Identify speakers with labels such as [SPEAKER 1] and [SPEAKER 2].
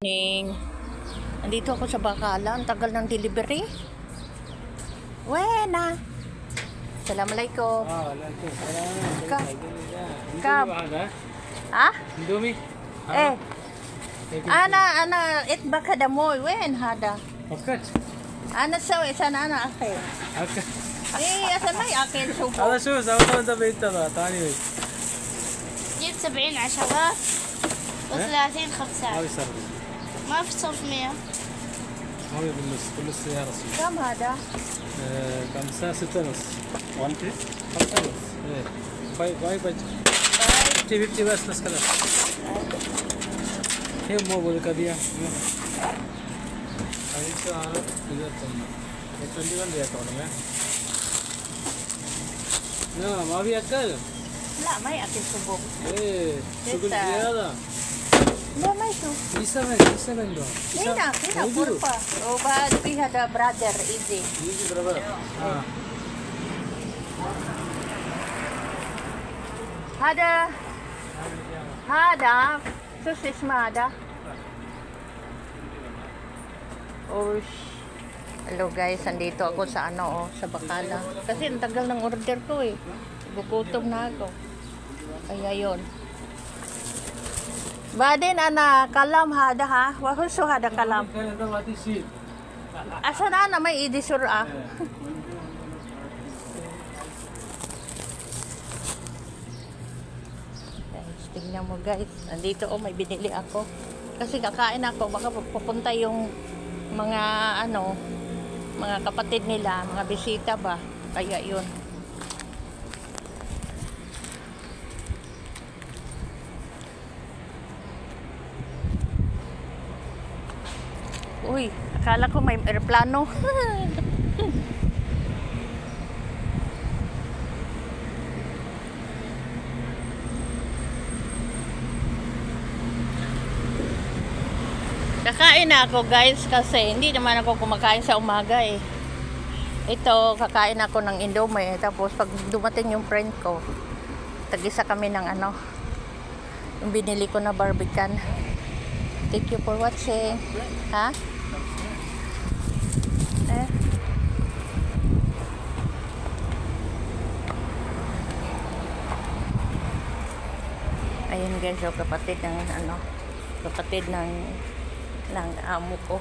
[SPEAKER 1] Ning, nandito ako sa Bacala. Ang tagal ng delivery. Wena. Assalamualaikum. Kab. Kab. Ha?
[SPEAKER 2] Indomie.
[SPEAKER 1] Ana itbak hada moy. Wen hada.
[SPEAKER 2] Fakat.
[SPEAKER 1] Ana sawi sana ana akhir.
[SPEAKER 2] Okay.
[SPEAKER 1] asan may akhir subo.
[SPEAKER 2] هذا شو سويت انت بيت تبع ثاني بيت.
[SPEAKER 3] جبت 70 عشرات و30 خبزات.
[SPEAKER 2] هذه صار.
[SPEAKER 3] ما في صف 100.
[SPEAKER 2] هذه بالنص كل السيارة.
[SPEAKER 1] Kam hada?
[SPEAKER 2] كم ساعة 6 ونص. 1 piece. 5 ونص. ايه. باي باي. 50 بس كذا. هي مو بقول كذا. هذه ساعة إذا تمام. 21 दिया था उन्होंने. ना मावी अक्कल.
[SPEAKER 1] Wala may akhir subo.
[SPEAKER 2] शुक्र किया था.
[SPEAKER 1] Wala may su.
[SPEAKER 2] Isa bendo.
[SPEAKER 1] Nina, kurpa. O ba di hada brother easy.
[SPEAKER 2] Easy brother. हाँ.
[SPEAKER 1] Hada sosis hada. Hello guys, andito ako sa sa Bacala. Kasi ang tagal ng order ko eh. Gugutom na ako. Kaya yun. Badin ana kalam hada ha. Wahuso hada kalam. Asa na may idisur ah. Guys, tingnan mo guys. Andito may binili ako. Kasi kakain ako. Baka pupunta yung mga mga kapatid nila, mga bisita ba. Kaya yun. Uy, akala ko may aeroplano. Kakain na ako guys kasi hindi naman ako kumakain sa umaga eh. Ito, kakain ako ng Indomie. Tapos pag dumating yung friend ko, tag-isa kami ng yung binili ko na barbican. Thank you for watching. Ha? Ayun guys, kapatid ng kapatid ng amo ko.